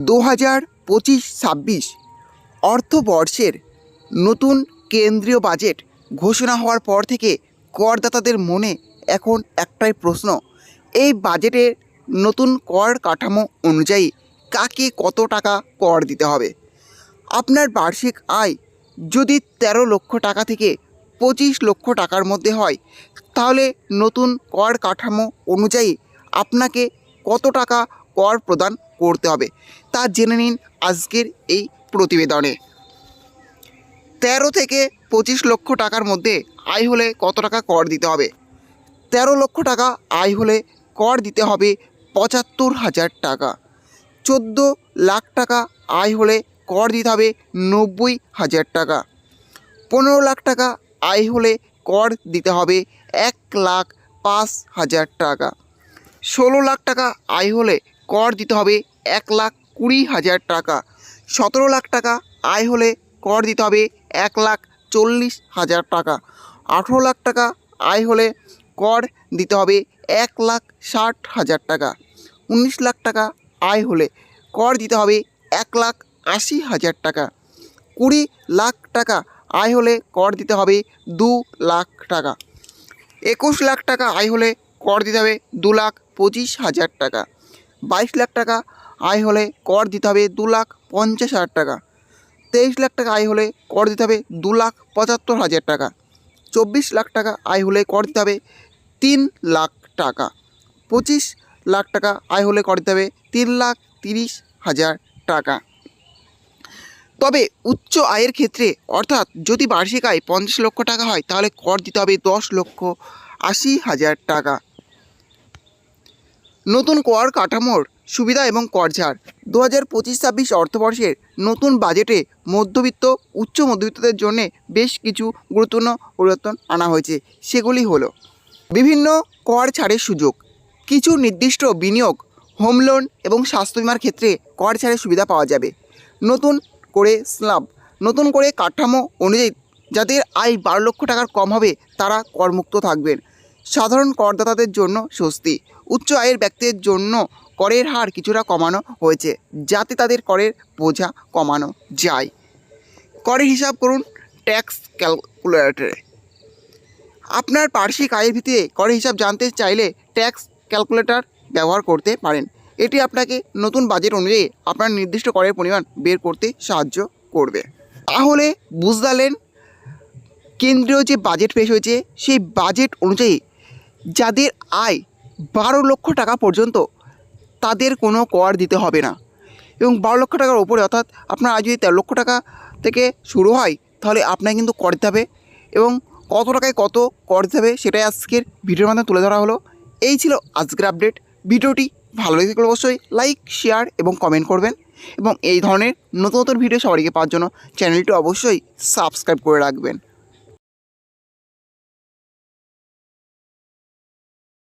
2025-26 অর্থবর্ষের নতুন কেন্দ্রীয় বাজেট ঘোষণা হওয়ার পর থেকে করদাতাদের মনে এখন একটাই প্রশ্ন, এই বাজেটের নতুন কর কাঠামো অনুযায়ী কাকে কত টাকা কর দিতে হবে। আপনার বার্ষিক আয় যদি 13 লক্ষ টাকা থেকে 25 লক্ষ টাকার মধ্যে হয়, তাহলে নতুন কর কাঠামো অনুযায়ী আপনাকে কত টাকা কর প্রদান করতে হবে তা জেনে নিন আজকের এই প্রতিবেদনে। 13 থেকে 25 লক্ষ টাকার মধ্যে আয় হলে কত টাকা কর দিতে হবে। 13 লক্ষ টাকা আয় হলে কর দিতে হবে 75,000 টাকা। 14 লাখ টাকা আয় হলে কর দিতে হবে 90,000 টাকা। 15 লাখ টাকা আয় হলে কর দিতে হবে 1,05,000 টাকা। 16 লাখ টাকা আয় হলে কর দিতে হবে 1,20,000 টাকা। 17 লাখ টাকা আয় হলে কর দিতে হবে 1,40,000 টাকা। 18 লাখ টাকা আয় হলে কর দিতে হবে 1,60,000 টাকা। 19 লাখ টাকা আয় হলে কর দিতে হবে 1,80,000 টাকা। 20 লাখ টাকা আয় হলে কর দিতে হবে 2 লাখ টাকা। 21 লাখ টাকা আয় হলে কর দিতে হবে 2,25,000 টাকা। 22 লাখ টাকা আয় হলে কর দিতে হবে 2,50,000 টাকা। 23 লাখ টাকা আয় হলে কর দিতে হবে 2,75,000 টাকা। 24 লাখ টাকা আয় হলে কর দিতে হবে 3 লাখ টাকা। 25 লাখ টাকা আয় হলে কর দিতে হবে 3,30,000 টাকা। তবে উচ্চ আয়ের ক্ষেত্রে অর্থাৎ যদি বার্ষিক আয় 50 লক্ষ টাকা হয়, তাহলে কর দিতে হবে 10,80,000 টাকা। নতুন কর কাঠামোর সুবিধা এবং কর ছাড়। 2025-26 অর্থবর্ষের নতুন বাজেটে মধ্যবিত্ত উচ্চ মধ্যবিত্তদের জন্য বেশ কিছু গুরুত্বপূর্ণ পরিবর্তন আনা হয়েছে। সেগুলি হলো বিভিন্ন কর ছাড়ের সুযোগ, কিছু নির্দিষ্ট বিনিয়োগ, হোম লোন এবং স্বাস্থ্য বিমার ক্ষেত্রে কর ছাড়ের সুবিধা পাওয়া যাবে। নতুন করে স্ল্যাব, নতুন করে কাঠামো অনুযায়ী যাদের আয় 12 লক্ষ টাকার কম হবে তারা করমুক্ত থাকবেন। সাধারণ করদাতাদের জন্য স্বস্তি, উচ্চ আয়ের ব্যক্তিদের জন্য করের হার কিছুটা কমানো হয়েছে যাতে তাদের করের বোঝা কমানো যায়। করের হিসাব করুন ট্যাক্স ক্যালকুলেটরে। আপনার বার্ষিক আয়ের ভিত্তিতে করের হিসাব জানতে চাইলে ট্যাক্স ক্যালকুলেটর ব্যবহার করতে পারেন। এটি আপনাকে নতুন বাজেট অনুযায়ী আপনার নির্দিষ্ট করের পরিমাণ বের করতে সাহায্য করবে। তাহলে বুঝলেন, কেন্দ্রীয় যে বাজেট পেশ হয়েছে সেই বাজেট অনুযায়ী যাদের আয় 12 লক্ষ টাকা পর্যন্ত তাদের কোনো কর দিতে হবে না, এবং 12 লক্ষ টাকার ওপরে অর্থাৎ আপনার আয় যদি 13 লক্ষ টাকা থেকে শুরু হয় তাহলে আপনাকে কিন্তু কর দিতে হবে, এবং কত টাকায় কত কর দিতে হবে সেটাই আজকের ভিডিওর মাধ্যমে তুলে ধরা হলো। এই ছিল আজকের আপডেট। ভিডিওটি ভালো লেগে থাকলে অবশ্যই লাইক, শেয়ার এবং কমেন্ট করবেন, এবং এই ধরনের নতুন নতুন ভিডিও সবাইকে পাওয়ার জন্য চ্যানেলটি অবশ্যই সাবস্ক্রাইব করে রাখবেন।